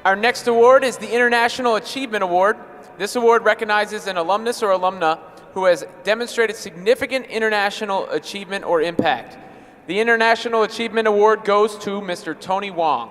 Our next award is the International Achievement Award. This award recognizes an alumnus or alumna who has demonstrated significant international achievement or impact. The International Achievement Award goes to Mr. Tony Wang.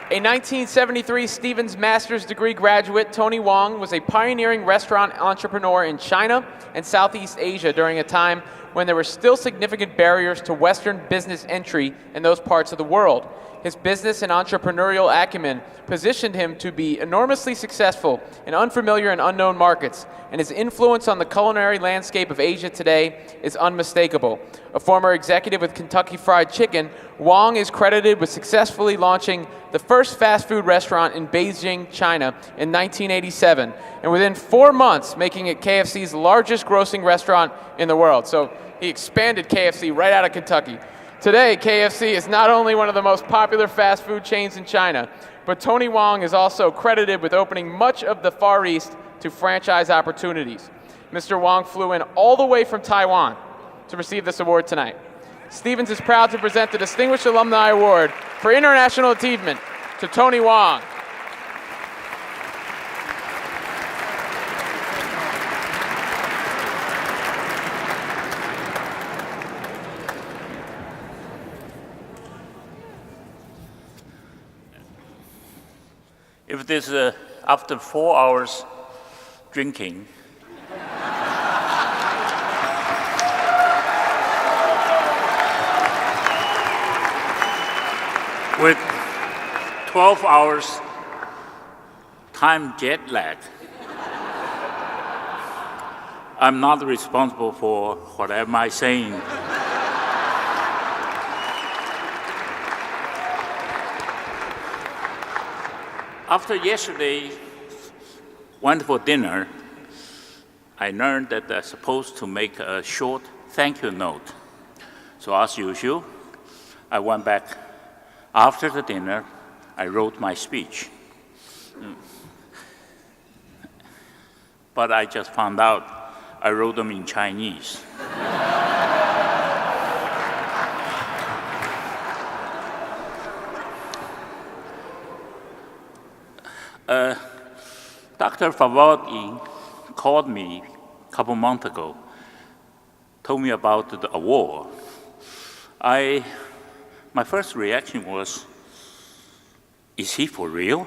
A 1973 Stevens Master's degree graduate, Tony Wang was a pioneering restaurant entrepreneur in China and Southeast Asia during a time when there were still significant barriers to Western business entry in those parts of the world. His business and entrepreneurial acumen positioned him to be enormously successful in unfamiliar and unknown markets, and his influence on the culinary landscape of Asia today is unmistakable. A former executive with Kentucky Fried Chicken, Wang is credited with successfully launching the first fast food restaurant in Beijing, China in 1987, and within 4 months making it KFC's largest grossing restaurant in the world. So he expanded KFC right out of Kentucky. Today, KFC is not only one of the most popular fast food chains in China, but Tony Wang is also credited with opening much of the Far East to franchise opportunities. Mr. Wang flew in all the way from Taiwan to receive this award tonight. Stevens is proud to present the Distinguished Alumni Award for International Achievement to Tony Wang. If this after 4 hours drinking, with 12 hours time jet lag, I'm not responsible for what am I saying. After yesterday's wonderful dinner, I learned that I'm supposed to make a short thank you note. So as usual, I went back after the dinner, I wrote my speech. But I just found out I wrote them in Chinese. Dr. Favod called me a couple months ago, told me about the award. My first reaction was, is he for real?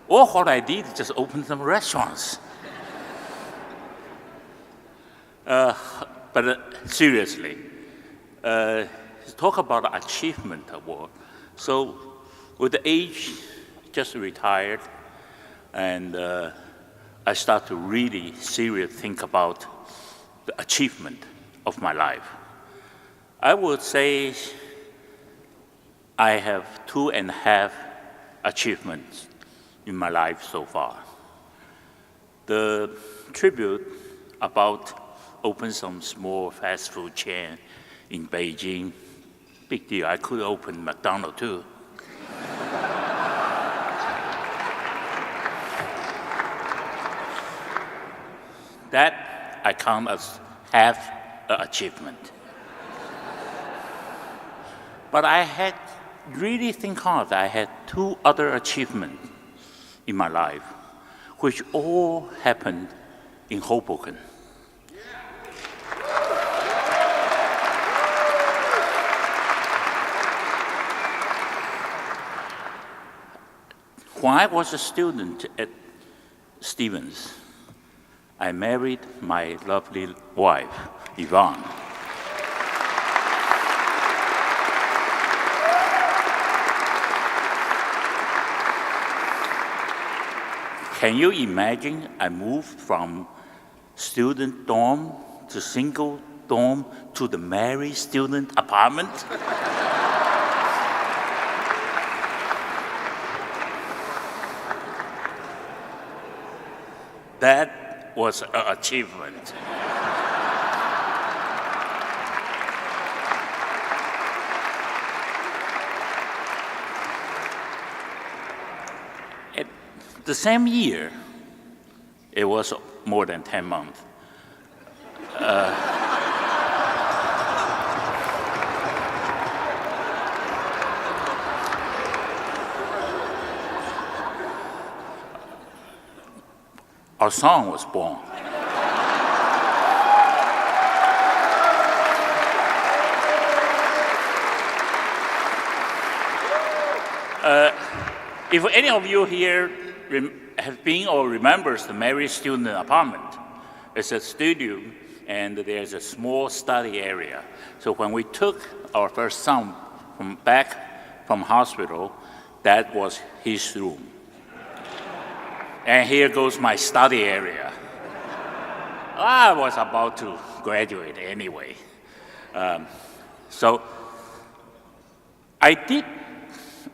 All what I did is just open some restaurants. But seriously, talk about achievement award. So with the age, just retired, and I start to really seriously think about the achievement of my life. I would say I have 2.5 achievements in my life so far. The tribute about open some small fast food chain in Beijing, big deal. I could open McDonald's too. That I count as half an achievement. But I had really think hard. I had 2 other achievements in my life, which all happened in Hoboken. When I was a student at Stevens, I married my lovely wife, Yvonne. Can you imagine I moved from student dorm to single dorm to the married student apartment? That was an achievement. The same year, It was more than 10 months. Our son was born. If any of you here have been or remembers the Mary student apartment, it's a studio and there's a small study area. So when we took our first son back from hospital, that was his room. And here goes my study area. I was about to graduate anyway. So I did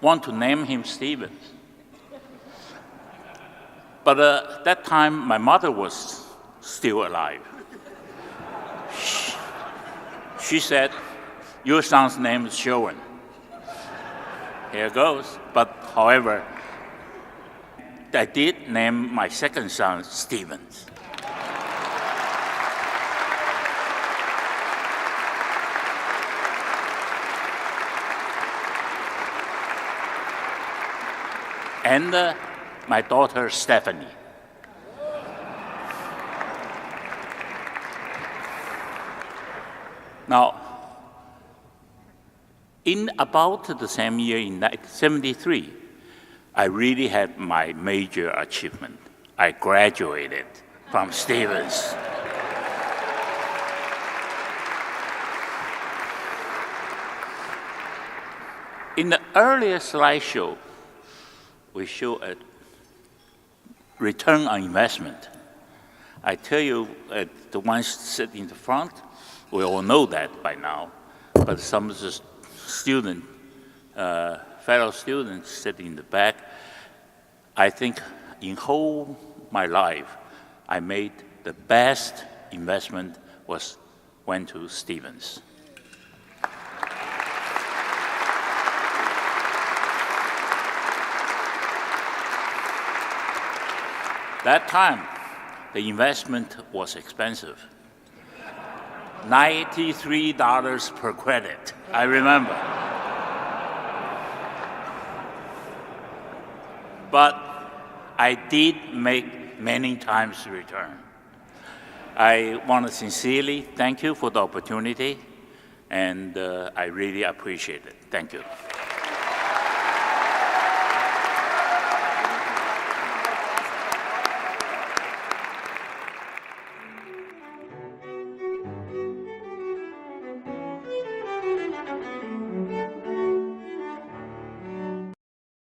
want to name him Stevens. But at that time, my mother was still alive. She said, your son's name is Sichuan. Here goes. But however, I did name my second son Stevens. And my daughter Stephanie. Now, in about the same year, in 1973, I really had my major achievement. I graduated from Stevens. In the earlier slideshow, we show a return on investment. I tell you, the ones sitting in the front, we all know that by now, but some of the fellow students sitting in the back, I think in whole my life, I made the best investment went to Stevens. That time, the investment was expensive. $93 per credit, I remember. But I did make many times return. I want to sincerely thank you for the opportunity, and I really appreciate it. Thank you.